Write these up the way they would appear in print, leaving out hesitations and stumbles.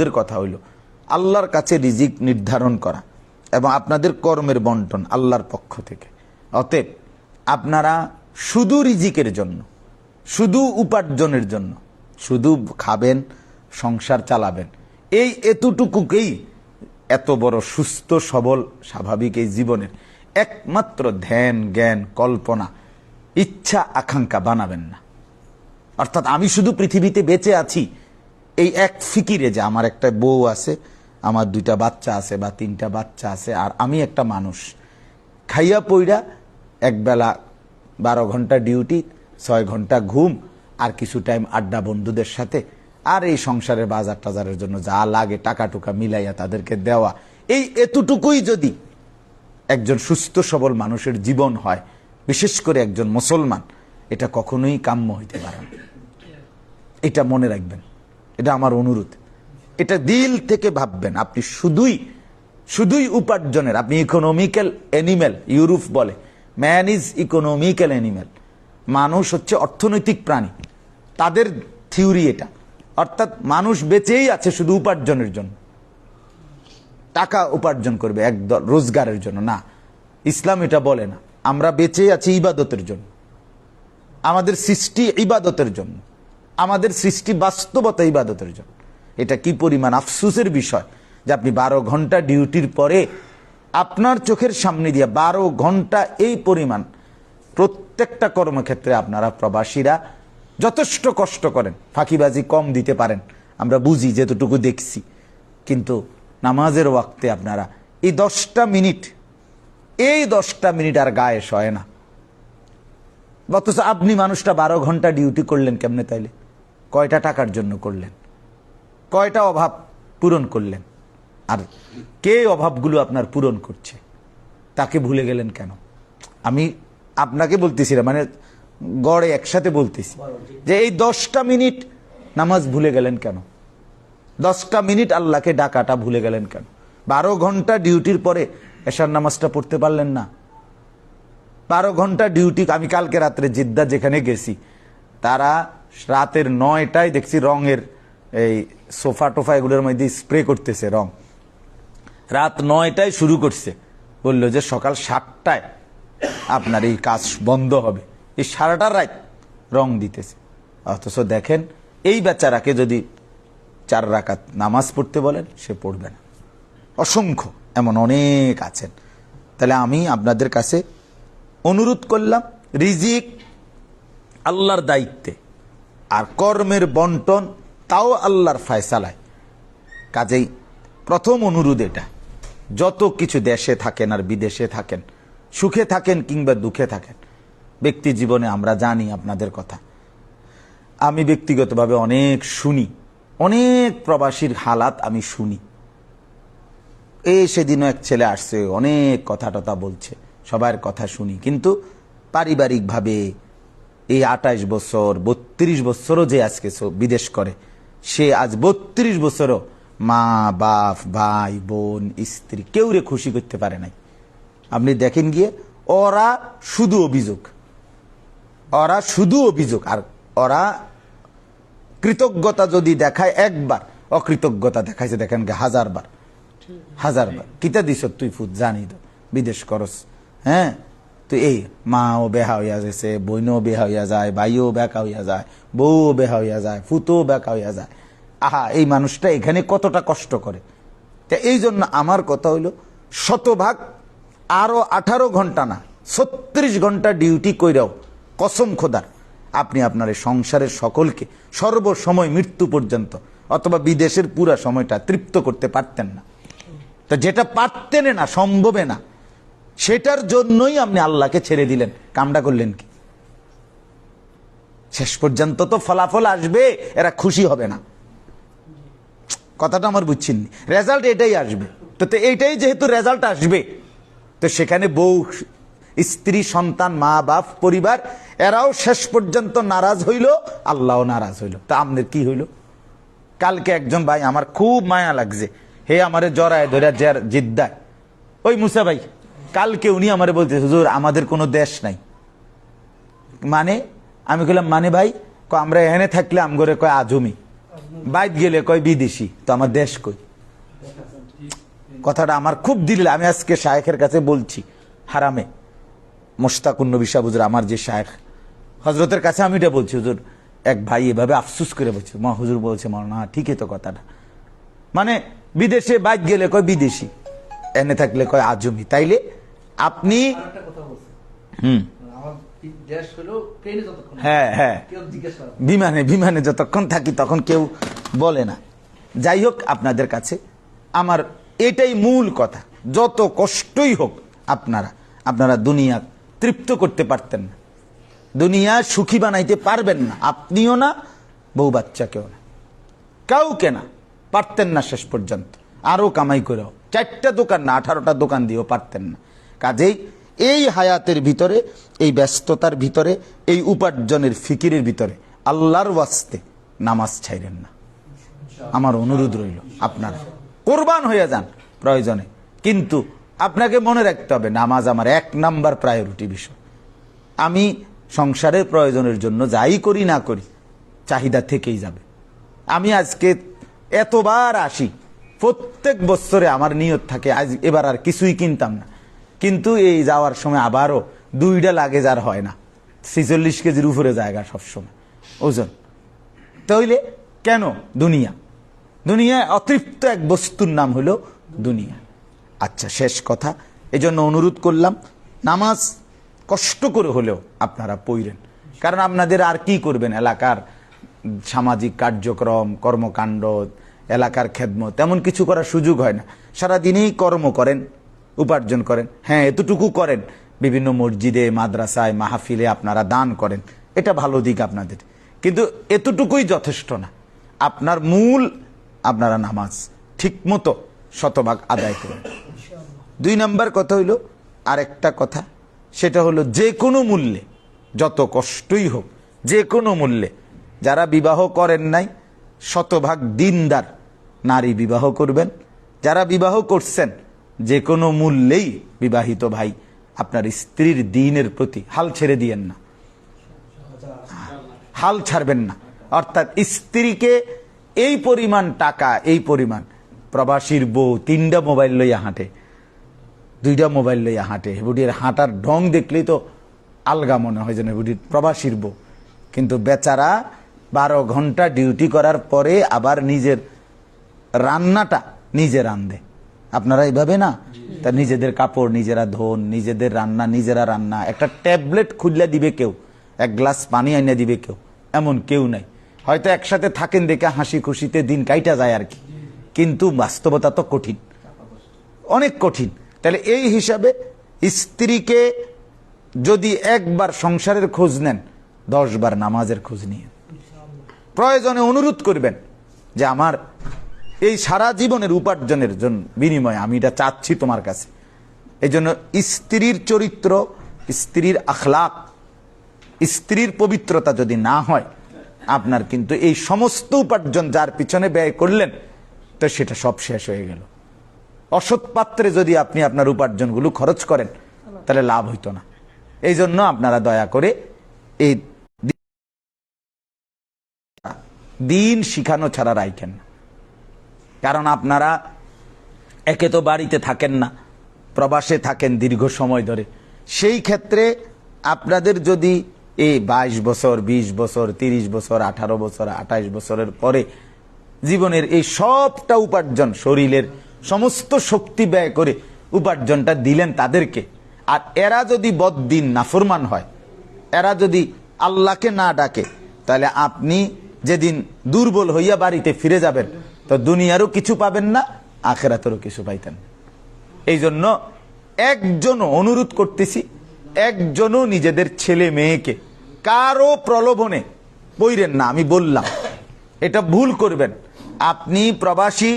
দের কথা হইল আল্লাহর কাছে রিজিক নির্ধারণ করা এবং আপনাদের কর্মের বন্টন আল্লাহর পক্ষ থেকে। অতএব আপনারা শুধু রিজিকের জন্য, শুধু উপার্জনের জন্য, শুধু খাবেন, সংসার চালাবেন, এই এতটুকুকেই এত বড় সুস্থ সবল স্বাভাবিক এই জীবনের একমাত্র ধ্যান, জ্ঞান, কল্পনা, ইচ্ছা, আকাঙ্ক্ষা বানাবেন না। অর্থাৎ আমি শুধু পৃথিবীতে বেঁচে আছি এই এক ফিকিরে যে আমার একটা বউ আছে, আমার 2টা বাচ্চা আছে বা 3টা বাচ্চা আছে, আর আমি একটা মানুষ খাইয়া পইরা একবেলা 12 ঘন্টা ডিউটি, 6 ঘন্টা ঘুম, আর কিছু টাইম আড্ডা বন্ধুদের সাথে, আর এই সংসারের বাজার টাজারের জন্য যা লাগে টাকা টুকা মিলাইয়া তাদেরকে দেওয়া, এই এতটুকুই যদি একজন সুস্থ সবল মানুষের জীবন হয়, বিশেষ করে একজন মুসলমান, এটা কখনোই কাম্য হইতে পারে না। এটা মনে রাখবেন, এটা আমার অনুরোধ। এটা দিল থেকে ভাববেন। আপনি শুধুই উপার্জনের, আপনি ইকোনমিক্যাল অ্যানিমেল। ইউরোপ বলে ম্যান ইজ ইকোনমিক্যাল অ্যানিমেল, মানুষ হচ্ছে অর্থনৈতিক প্রাণী। তাদের থিওরি এটা। অর্থাৎ মানুষ বেঁচেই আছে শুধু উপার্জনের জন্য, টাকা উপার্জন করবে একদল রোজগারের জন্য না। ইসলাম এটা বলে না। আমরা বেঁচে আছি ইবাদতের জন্য, আমাদের সৃষ্টি ইবাদতের জন্য, আমাদের সৃষ্টি বাস্তবতা ইবাদতের জন্য। এটা কি পরিমাণ আফসোসের বিষয় যে আপনি 12 ঘন্টা ডিউটির পরে আপনার চোখের সামনে দিয়ে 12 ঘন্টা এই পরিমাণ প্রত্যেকটা কর্মক্ষেত্রে আপনারা প্রবাসীরা যথেষ্ট কষ্ট করেন, ফাঁকিবাজি কম দিতে পারেন, আমরা বুঝি, যেতটুকু দেখছি। কিন্তু নামাজের ওয়াক্তে আপনারা এই 10টা মিনিট আর গায়ে সয় না। অথচ আপনি মানুষটা 12 ঘন্টা ডিউটি করলেন কেমনে? তাইলে কয়টা টাকার জন্য করলেন? কয়টা অভাব পূরণ করলেন? আর কে অভাবগুলো আপনার পূরণ করছে তাকে ভুলে গেলেন কেন? আমি আপনাকে বলতেছি না, মানে গড়ে একসাথে বলতেছি যে এই 10টা মিনিট নামাজ ভুলে গেলেন কেন? 10টা মিনিট আল্লাহকে ডাকাটা ভুলে গেলেন কেন? 12 ঘন্টা ডিউটির পরে এশার নামাজটা পড়তে পারলেন না? 12 ঘন্টা ডিউটি। আমি কালকে রাত্রে জিদ্দা যেখানে গেছি, তারা রাতের 9টায় দেখছি রঙের এই সোফা টোফা এগুলোর মধ্যে স্প্রে করতেছে রং। রাত 9টায় শুরু করছে, বললো যে সকাল 7টায় আপনার এই কাজ বন্ধ হবে। এই সারাটা রাত রং দিতেছে। অথচ দেখেন এই বেচারাকে যদি 4 রাকাত নামাজ পড়তে বলেন, সে পড়বে না। অসংখ্য এমন অনেক আছেন। তাহলে আমি আপনাদের কাছে অনুরোধ করলাম, রিজিক আল্লাহর দায়িত্বে, আর কর্মের বন্টন তাও আল্লাহর ফয়সালায়। কাজেই প্রথম অনুরোধ এটা, যত কিছু দেশে থাকেন আর বিদেশে থাকেন, সুখে থাকেন কিংবা দুঃখে থাকেন, ব্যক্তি জীবনে আমরা জানি আপনাদের কথা। আমি ব্যক্তিগতভাবে অনেক শুনি, অনেক প্রবাসীর হালাত আমি শুনি। সেদিনও এক ছেলে আসছে, অনেক কথা টথা বলছে, সবার কথা শুনি। কিন্তু পারিবারিকভাবে এই 28 বছর 32 বছরও যে আজকে বিদেশ করে, সে আজ 32 বছরও মা বাপ ভাই বোন স্ত্রী কেউরে খুশি করতে পারে নাই। আপনি দেখেন গিয়ে, ওরা শুধু অভিযোগ, আর ওরা কৃতজ্ঞতা যদি দেখায় একবার, অকৃতজ্ঞতা দেখাইছে দেখেন 1000 বার। কিতা দিস তুই ফুট জানি তো বিদেশ করস, হ্যাঁ তো এই মাও বেহা হইয়া যাইছে, বইনও বেহা হইয়া যায়, ভাইও বেকা হইয়া যায়, বউও বেহা হইয়া যায়, ফুতও বেকা হইয়া যায়। আহা, এই মানুষটা এখানে কতটা কষ্ট করে। তা এই জন্য আমার কথা হইল, শতভাগ আরো 18 ঘন্টা না 36 ঘন্টা ডিউটি কইরাও কসম খোদার আপনি আপনার সংসারের সকলকে সর্বসময় মৃত্যু পর্যন্ত অথবা বিদেশের পুরা সময়টা তৃপ্ত করতে পারতেন না। তা যেটা পারতেন না, সম্ভবে না, সেটার জন্যই আপনি আল্লাহকে ছেড়ে দিলেন। কামটা করলেন কি? শেষ পর্যন্ত তো ফলাফল আসবে, এরা খুশি হবে না। কথাটা আমার বুঝছেন? রেজাল্ট এটাই আসবে। তো এইটাই যেহেতু রেজাল্ট আসবে, তো সেখানে বউ স্ত্রী সন্তান মা বাপ পরিবার এরাও শেষ পর্যন্ত নারাজ হইল, আল্লাহও নারাজ হইল। তা আমাদের কি হইল? কালকে একজন ভাই আমার খুব মায়া লাগছে, হে আমারে জড়ায় ধরে জিদ্দায়, ওই মুসা ভাই, কালকে উনি আমারে বলতে, হুজুর আমাদের কোনো দেশ নাই। মানে আমি বললাম, মানে ভাই? আমরা এখানে থাকলে আমগরে কয় আজমি। বাইত গেলে কয় বিদেশি, তো আমার দেশ কই? কথাটা আমার খুব দিলে, আমি আজকে শায়েখের কাছে বলছি হারামে, মোশতাকুন নবী সাহেব হুজুর আমার যে শায়েখ, হজরতের কাছে আমি এটা বলছি, হুজুর এক ভাই এভাবে আফসুস করে বলছে, মা হুজুর বলছে না ঠিকই তো কথাটা, মানে বিদেশে বাইত গেলে কয় বিদেশি, এনে থাকলে কয় আজমি। তাইলে আপনি হ্যাঁ হ্যাঁ বিমানে যতক্ষণ থাকি তখন কেউ বলে না। যাই হোক, আপনাদের কাছে আমার এটাই মূল কথা, যত কষ্টই হোক আপনারা দুনিয়া তৃপ্ত করতে পারতেন না, দুনিয়া সুখী বানাইতে পারবেন না, আপনিও না, বউ বাচ্চাকেও না, কাউকে না, পারতেন না শেষ পর্যন্ত। আরো কামাই করেও 4টা দোকান না 18টা দোকান দিয়েও পারতেন না। কাজেই এই হায়াতের ভিতরে, এই ব্যস্ততার ভিতরে, এই উপার্জনের ফিকিরের ভিতরে আল্লাহর ওয়াস্তে নামাজ ছাইরেন না। আমার অনুরোধ রইল, আপনারা কোরবান হয়ে যান প্রয়োজনে, কিন্তু আপনাকে মনে রাখতে হবে নামাজ আমার 1 নাম্বার প্রায়োরিটি বিষয়। আমি সংসারের প্রয়োজনের জন্য যাই করি না করি, চাহিদা থেকেই যাবে। আমি আজকে এতবার আসি, প্রত্যেক বছরে আমার নিয়ত থাকে আজ এবার আর কিছুই কিনতাম না, কিন্তু এই যাওয়ার সময় আবারও 2টা লাগেজ আর হয় না, 46 কেজির উপরে জায়গা সবসময় ওজন। তাইলে কেন? দুনিয়ায় অতৃপ্ত এক বস্তুর নাম হলো দুনিয়া। আচ্ছা, শেষ কথা, এজন্য অনুরোধ করলাম নামাজ কষ্ট করে হলেও আপনারা পড়েন, কারণ আপনাদের আর কি করবেন, এলাকার সামাজিক কার্যক্রম, কর্মকাণ্ড, এলাকার খেদমত তেমন কিছু করার সুযোগ হয় না। সারাদিনেই কর্ম করেন, উপার্জন করেন, হ্যাঁ এতটুকু করেন, বিভিন্ন মসজিদে, মাদ্রাসায়, মাহফিলে আপনারা দান করেন, এটা ভালো দিক আপনাদের, কিন্তু এতটুকুই যথেষ্ট না। আপনার মূল আপনারা নামাজ ঠিক মতো শতভাগ আদায় করেন। 2 নাম্বার কথা হইল, আরেকটা কথা, সেটা হলো যে কোনো মূল্যে, যত কষ্টই হোক, যে কোনো মূল্যে যারা বিবাহ করেন নাই শতভাগ দিনদার নারী বিবাহ করবেন। যারা বিবাহ করছেন যে কোনো মূল্যেই বিবাহিত ভাই আপনার স্ত্রীর দ্বীনের প্রতি হাল ছেড়ে দিয়েন না, হাল ছাড়বেন না। অর্থাৎ স্ত্রীকে এই পরিমাণ টাকা, এই পরিমাণ, প্রবাসীর বউ 3টা মোবাইল লইয়া হাঁটে, 2টা মোবাইল লইয়া হাঁটে, বুড়ির হাঁটার ঢং দেখলেই তো আলগা মনে হয় যেন বুড়ির প্রবাসীর বউ, কিন্তু বেচারা 12 ঘন্টা ডিউটি করার পরে আবার নিজের রান্নাটা নিজে রান্ধে। আপনারা এইভাবে না, তা নিজেদের কাপড় নিজেরা ধোন, নিজেদের রান্না নিজেরা রান্না, একটা ট্যাবলেট খুললে দিবে কেউ, 1 গ্লাস পানি আইনা দিবে কেউ, এমন কেউ নাই। হয়তো একসাথে থাকেন দেখে হাসি খুশিতে দিন কাইটা যায় আর কি, কিন্তু বাস্তবতা তো কঠিন, অনেক কঠিন। তাহলে এই হিসাবে স্ত্রীকে যদি একবার সংসারের খোঁজ নেন, 10 বার নামাজের খোঁজ নিয়ে প্রয়োজনে অনুরোধ করবেন যে আমার এই সারা জীবনের উপার্জনের জন্য বিনিময়ে আমি এটা চাচ্ছি তোমার কাছে। এই জন্য স্ত্রীর চরিত্র, স্ত্রীর আখলাক, স্ত্রীর পবিত্রতা যদি না হয়, আপনার কিন্তু এই সমস্ত উপার্জন যার পিছনে ব্যয় করলেন, তো সেটা সব শেষ হয়ে গেল। অসৎ পাত্রে যদি আপনি আপনার উপার্জনগুলো খরচ করেন, তাহলে লাভ হইতো না। এই জন্য আপনারা দয়া করে এই দিন শিখানো ছাড়া রাখেন না। কারণ আপনারা একে তো বাড়িতে থাকেন না, প্রবাসে থাকেন দীর্ঘ সময় ধরে, সেই ক্ষেত্রে আপনাদের যদি এই 22 বছর, 20 বছর, 30 বছর, 18 বছর, 28 বছরের পরে জীবনের এই সবটা উপার্জন, শরীরের সমস্ত শক্তি ব্যয় করে উপার্জনটা দিলেন তাদেরকে, আর এরা যদি বদ্দিন নাফরমান হয়, এরা যদি আল্লাহকে না ডাকে, তাহলে আপনি যেদিন দুর্বল হইয়া বাড়িতে ফিরে যাবেন, তো দুনিয়ারও কিছু পাবেন না, আখেরাতেরও কিছু পাইতেন। এই জন্য একজনও, অনুরোধ করতেছি, একজনও নিজেদের ছেলে মেয়েকে কারো প্রলোভনে পইরেন না। আমি বললাম এটা ভুল করবেন। আপনি প্রবাসী,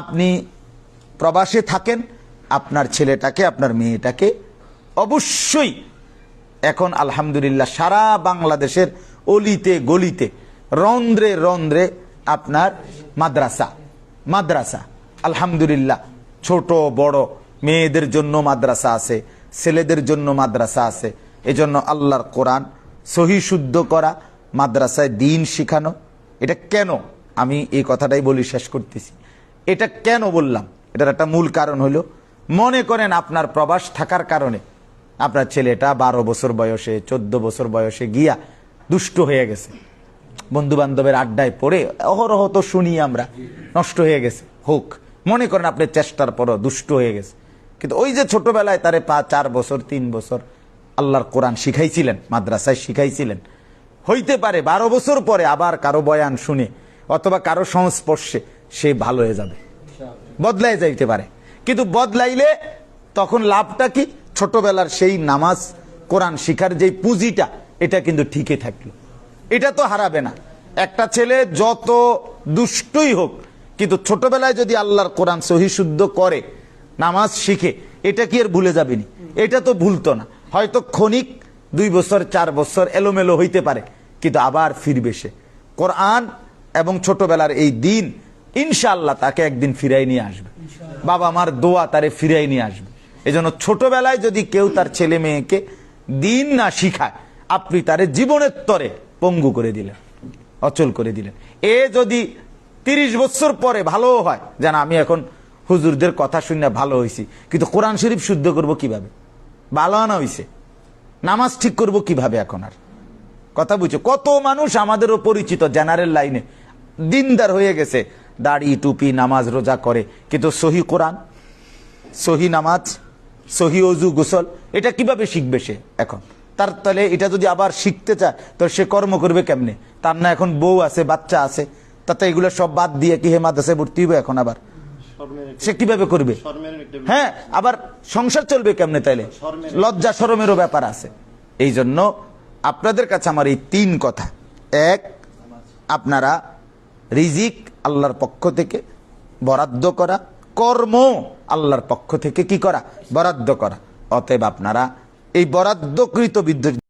আপনি প্রবাসে থাকেন, আপনার ছেলেটাকে, আপনার মেয়েটাকে অবশ্যই, এখন আলহামদুলিল্লাহ সারা বাংলাদেশের অলিতে গলিতে, রন্ধ্রে রন্ধ্রে আপনার মাদ্রাসা আলহামদুলিল্লাহ, ছোট বড় মেয়েদের জন্য মাদ্রাসা আছে, ছেলেদের জন্য মাদ্রাসা আছে। এজন্য আল্লাহর কোরআন সহি শুদ্ধ করা, মাদ্রাসায় দ্বীন শিখানো, এটা কেন? আমি এই কথাটাই বলি, শেষ করতেছি। এটা কেন বললাম, এটার একটা মূল কারণ হলো, মনে করেন আপনার প্রবাস থাকার কারণে আপনার ছেলেটা 12 বছর বয়সে 14 বছর বয়সে গিয়া দুষ্ট হয়ে গেছে, বন্ধু বান্ধবের আড্ডায় পড়ে, অহরহ তো শুনি আমরা, নষ্ট হয়ে গেছে। হোক, মনে করেন আপনি চেষ্টার পরও দুষ্ট হয়ে গেছে, কিন্তু ওই যে ছোটবেলায় তারে 4 বছর 3 বছর আল্লাহর কোরআন শিখাইছিলেন, মাদ্রাসায় শিখাইছিলেন, হইতে পারে 12 বছর পরে আবার কারো বয়ান শুনে অথবা কারো সংস্পর্শে সে ভালো হয়ে যাবে, বদলাই যাইতে পারে। কিন্তু বদলাইলে তখন লাভটা কি? ছোটবেলার সেই নামাজ কোরআন শিখার যেই পুঁজিটা, এটা কিন্তু ঠিকই থাকলো, এটা তো হারাবে না। একটা ছেলে যত দুষ্টই হোক, কিন্তু ছোটবেলায় যদি আল্লাহর কোরআন সহি শুদ্ধ করে, নামাজ শিখে, এটা কি আর ভুলে যাবেনি? এটা তো ভুলতো না। হয়তো ক্ষণিক 2 বছর 4 বছর এলোমেলো হইতে পারে, কিন্তু আবার ফিরবে সে। কোরআন এবং ছোটবেলার এই দিন ইনশাআল্লাহ তাকে একদিন ফিরাই নিয়ে আসবে। বাবা মার দোয়া তারে ফিরাই নিয়ে আসবে। এজন্য ছোটবেলায় যদি কেউ তার ছেলে মেয়েকে দিন না শিখায়, আপনি তারে জীবনের তরে পঙ্গু করে দিলেন, অচল করে দিলেন। এ যদি 30 বছর পরে ভালো হয়, যেন আমি এখন হুজুরদের কথা শুনে ভালো হয়েছি, কিন্তু কোরআন শরীফ শুদ্ধ করব কিভাবে? ভালো আনা হয়েছে, নামাজ ঠিক করব কিভাবে? এখন আর কথা বুঝছো? কত মানুষ আমাদেরও পরিচিত জেনারেল লাইনে দিনদার হয়ে গেছে, দাড়ি টুপি নামাজ রোজা করে, কিন্তু সহি কোরআন, সহি নামাজ, সহি অজু গোসল এটা কিভাবে শিখবে সে এখন? তার তাহলে এটা যদি আবার শিখতে চায়, তো সে কর্ম করবে কেমনে? তার না এখন বউ আছে, বাচ্চা আছে, তাতে এগুলো সব বাদ দিয়ে কি হেমাদাসে ভর্তি হবে এখন? আবার সে কিভাবে করবে? হ্যাঁ, আবার সংসার চলবে কেমনে? তাইলে লজ্জা শরমেরও ব্যাপার আছে। এই জন্য আপনাদের কাছে আমার এই 3 কথা। 1, আপনারা রিজিক আল্লাহর পক্ষ থেকে বরাদ্দ করা, কর্ম আল্লাহর পক্ষ থেকে কি করা? বরাদ্দ করা। অতএব আপনারা এই বরাদ্দকৃত বিদ্যুৎ